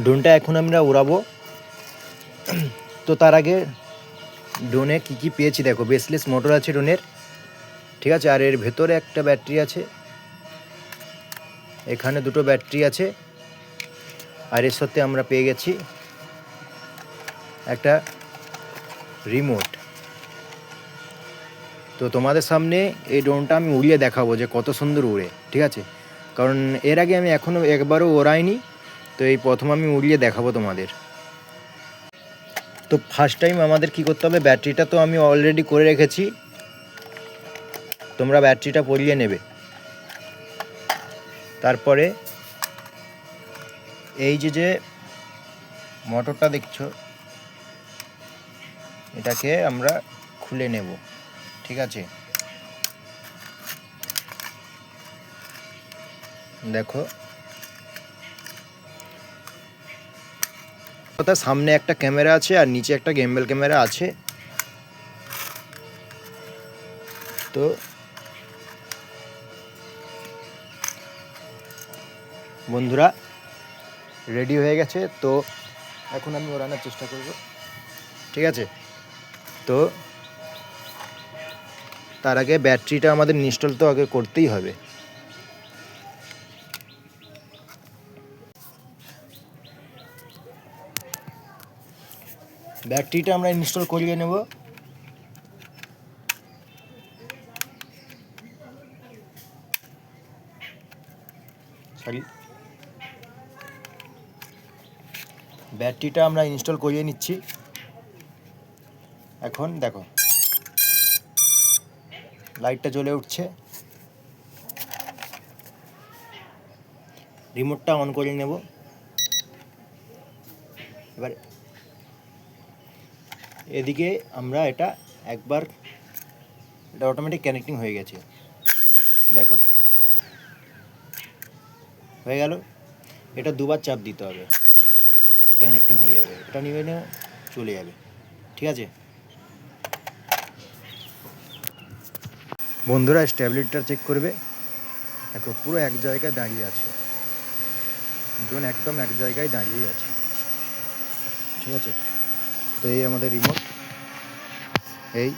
ড্রোনটা এখন আমরা উড়াবো। তো তার আগে ড্রোনে কী কী পেয়েছি দেখো। বেসলেস মোটর আছে ড্রোনের, ঠিক আছে। আর এর ভেতরে একটা ব্যাটারি আছে, এখানে দুটো ব্যাটারি আছে। আর এর সাথে আমরা পেয়ে গেছি একটা রিমোট। তো তোমাদের সামনে এই ড্রোনটা আমি উড়িয়ে দেখাবো যে কত সুন্দর উড়ে, ঠিক আছে। কারণ এর আগে আমি এখনও একবারও ওড়াইনি, তো এই প্রথম আমি উড়িয়ে দেখাবো তোমাদের। তো ফার্স্ট টাইম আমাদের কি করতে হবে, ব্যাটারিটা তো আমি অলরেডি করে রেখেছি, তোমরা ব্যাটারিটা পরিয়ে নেবে। তারপরে এই যে মোটরটা দেখছো, এটাকে আমরা খুলে নেব, ঠিক আছে। দেখো তার সামনে একটা ক্যামেরা আছে আর নিচে একটা গিম্বল ক্যামেরা আছে। তো বন্ধুরা রেডি হয়ে গেছে, তো এখন আমি ওড়ানোর চেষ্টা করব, ঠিক আছে। তো তার আগে ব্যাটারিটা আমাদের ইনস্টল তো আগে করতেই হবে। ব্যাটারিটা আমরা ইনস্টল করিয়ে নেব। ব্যাটারিটা আমরা ইনস্টল করিয়ে নিচ্ছি। এখন দেখো লাইটটা জ্বলে উঠছে। রিমোটটা অন করে নেব। এবার এদিকে আমরা এটা একবার, এটা অটোমেটিক কানেক্টিং হয়ে গেছে, দেখো হয়ে গেল। এটা দুবার চাপ দিতে হবে, কানেক্টিং হয়ে যাবে। এটা নিয়ে চলে যাবে, ঠিক আছে। বন্ধুরা স্ট্যাবিলিটিটা চেক করবে, দেখো পুরো এক জায়গায় দাঁড়িয়ে আছে, ড্রোন একদম এক জায়গায় দাঁড়িয়েই আছে, ঠিক আছে। তো এই আমাদের রিমোট, এই